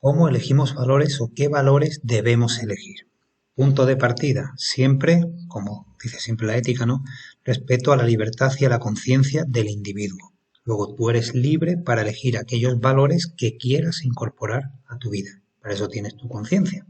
¿Cómo elegimos valores o qué valores debemos elegir? Punto de partida, siempre, como dice siempre la ética, ¿no? Respeto a la libertad y a la conciencia del individuo. Luego tú eres libre para elegir aquellos valores que quieras incorporar a tu vida. Para eso tienes tu conciencia.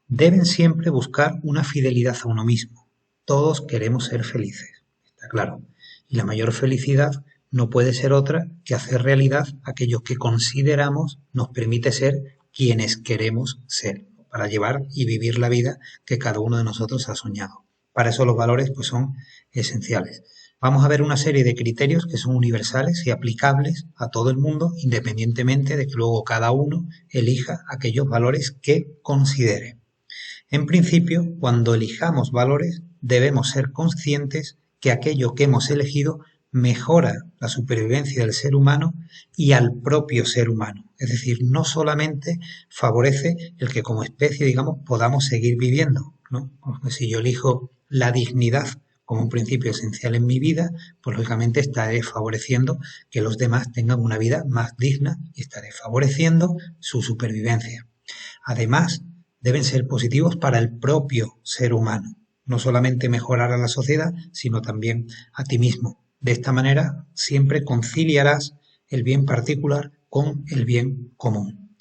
Deben siempre buscar una fidelidad a uno mismo. Todos queremos ser felices, está claro. Y la mayor felicidad no puede ser otra que hacer realidad aquello que consideramos nos permite ser quienes queremos ser, para llevar y vivir la vida que cada uno de nosotros ha soñado. Para eso los valores pues son esenciales. Vamos a ver una serie de criterios que son universales y aplicables a todo el mundo, independientemente de que luego cada uno elija aquellos valores que considere. En principio, cuando elijamos valores, debemos ser conscientes que aquello que hemos elegido mejora la supervivencia del ser humano y al propio ser humano. Es decir, no solamente favorece el que como especie, digamos, podamos seguir viviendo, ¿no? Porque si yo elijo la dignidad como un principio esencial en mi vida, pues lógicamente estaré favoreciendo que los demás tengan una vida más digna y estaré favoreciendo su supervivencia. Además, deben ser positivos para el propio ser humano, no solamente mejorar a la sociedad, sino también a ti mismo. De esta manera siempre conciliarás el bien particular con el bien común.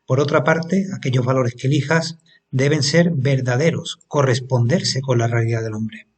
Por otra parte, aquellos valores que elijas deben ser verdaderos, corresponderse con la realidad del hombre.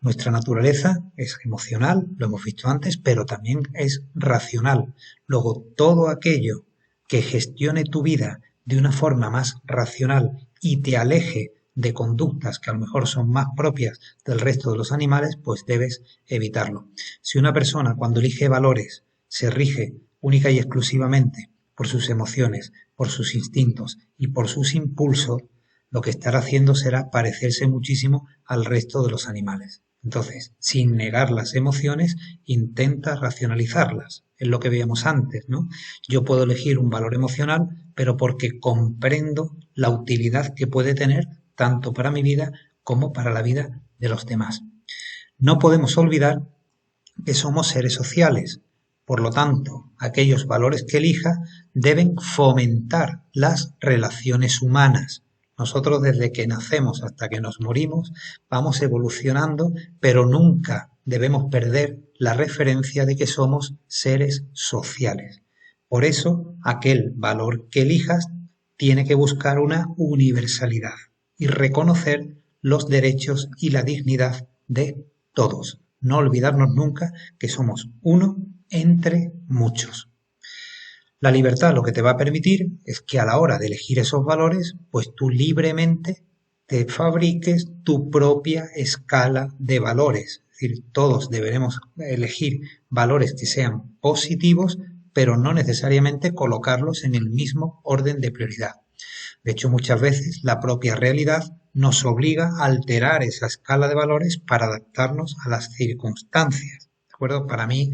Nuestra naturaleza es emocional, lo hemos visto antes, pero también es racional. Luego, todo aquello que gestione tu vida de una forma más racional y te aleje de conductas que a lo mejor son más propias del resto de los animales, pues debes evitarlo. Si una persona cuando elige valores se rige única y exclusivamente por sus emociones, por sus instintos y por sus impulsos, lo que estará haciendo será parecerse muchísimo al resto de los animales. Entonces, sin negar las emociones, intenta racionalizarlas. Es lo que veíamos antes, ¿no? Yo puedo elegir un valor emocional, pero porque comprendo la utilidad que puede tener tanto para mi vida como para la vida de los demás. No podemos olvidar que somos seres sociales. Por lo tanto, aquellos valores que elija deben fomentar las relaciones humanas. Nosotros desde que nacemos hasta que nos morimos vamos evolucionando, pero nunca debemos perder la referencia de que somos seres sociales. Por eso, aquel valor que elijas tiene que buscar una universalidad y reconocer los derechos y la dignidad de todos. No olvidarnos nunca que somos uno entre muchos. La libertad lo que te va a permitir es que a la hora de elegir esos valores, pues tú libremente te fabriques tu propia escala de valores. Es decir, todos deberemos elegir valores que sean positivos, pero no necesariamente colocarlos en el mismo orden de prioridad. De hecho, muchas veces la propia realidad nos obliga a alterar esa escala de valores para adaptarnos a las circunstancias. ¿De acuerdo? Para mí,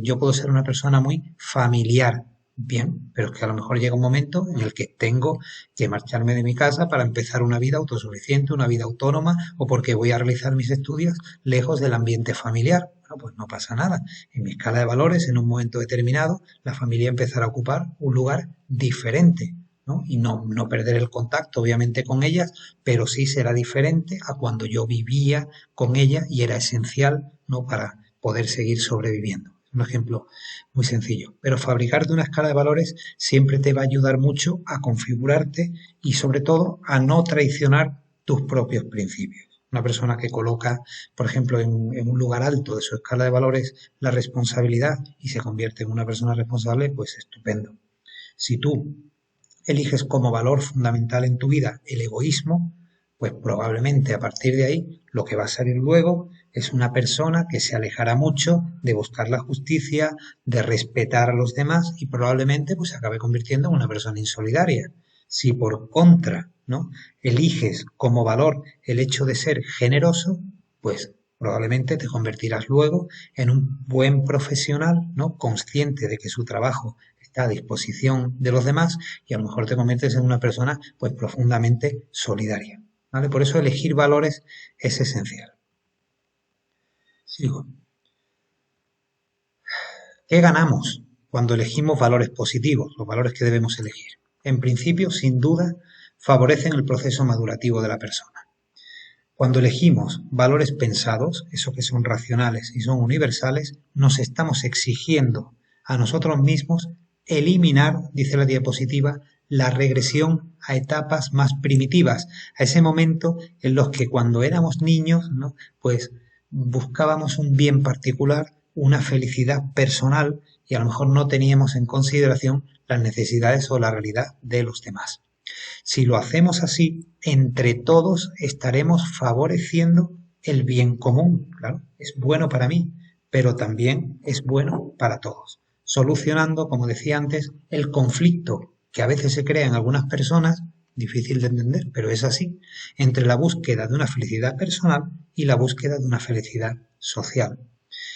yo puedo ser una persona muy familiar, bien, pero es que a lo mejor llega un momento en el que tengo que marcharme de mi casa para empezar una vida autosuficiente, una vida autónoma, o porque voy a realizar mis estudios lejos del ambiente familiar. Bueno, pues no pasa nada. En mi escala de valores, en un momento determinado, la familia empezará a ocupar un lugar diferente, ¿no? Y no perder el contacto, obviamente, con ellas, pero sí será diferente a cuando yo vivía con ella y era esencial, ¿no? Para poder seguir sobreviviendo. Es un ejemplo muy sencillo. Pero fabricarte una escala de valores siempre te va a ayudar mucho a configurarte y, sobre todo, a no traicionar tus propios principios. Una persona que coloca, por ejemplo, en un lugar alto de su escala de valores la responsabilidad y se convierte en una persona responsable, pues estupendo. Si tú eliges como valor fundamental en tu vida el egoísmo, pues probablemente a partir de ahí lo que va a salir luego es una persona que se alejará mucho de buscar la justicia, de respetar a los demás y probablemente pues se acabe convirtiendo en una persona insolidaria. Si por contra, ¿no? eliges como valor el hecho de ser generoso, pues probablemente te convertirás luego en un buen profesional, ¿no? consciente de que su trabajo está a disposición de los demás y a lo mejor te conviertes en una persona pues profundamente solidaria. ¿Vale? Por eso elegir valores es esencial. Sigo. ¿Qué ganamos cuando elegimos valores positivos, los valores que debemos elegir? en principio, sin duda, favorecen el proceso madurativo de la persona. Cuando elegimos valores pensados, esos que son racionales y son universales, nos estamos exigiendo a nosotros mismos eliminar, dice la diapositiva, la regresión a etapas más primitivas, a ese momento en los que cuando éramos niños, ¿no? Pues buscábamos un bien particular, una felicidad personal y a lo mejor no teníamos en consideración las necesidades o la realidad de los demás. Si lo hacemos así, entre todos estaremos favoreciendo el bien común. Claro, es bueno para mí, pero también es bueno para todos. Solucionando, como decía antes, el conflicto que a veces se crea en algunas personas, difícil de entender, pero es así, entre la búsqueda de una felicidad personal y la búsqueda de una felicidad social.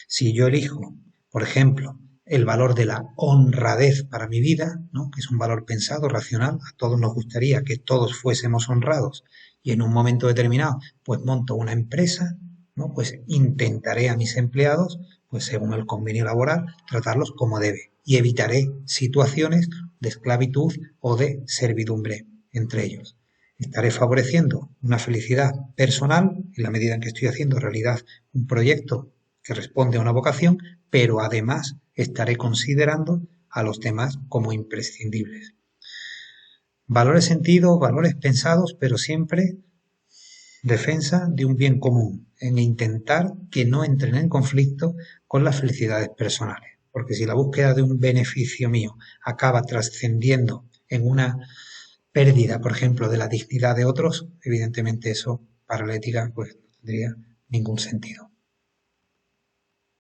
Si yo elijo, por ejemplo, el valor de la honradez para mi vida, ¿no? Que es un valor pensado, racional, a todos nos gustaría que todos fuésemos honrados y en un momento determinado pues monto una empresa, ¿no? Pues intentaré a mis empleados, pues según el convenio laboral, tratarlos como debe y evitaré situaciones de esclavitud o de servidumbre entre ellos. Estaré favoreciendo una felicidad personal en la medida en que estoy haciendo realidad un proyecto que responde a una vocación, pero además estaré considerando a los demás como imprescindibles. Valores sentidos, valores pensados, pero siempre defensa de un bien común, en intentar que no entren en conflicto con las felicidades personales. Porque si la búsqueda de un beneficio mío acaba trascendiendo en una pérdida, por ejemplo, de la dignidad de otros, evidentemente eso para la ética pues no tendría ningún sentido.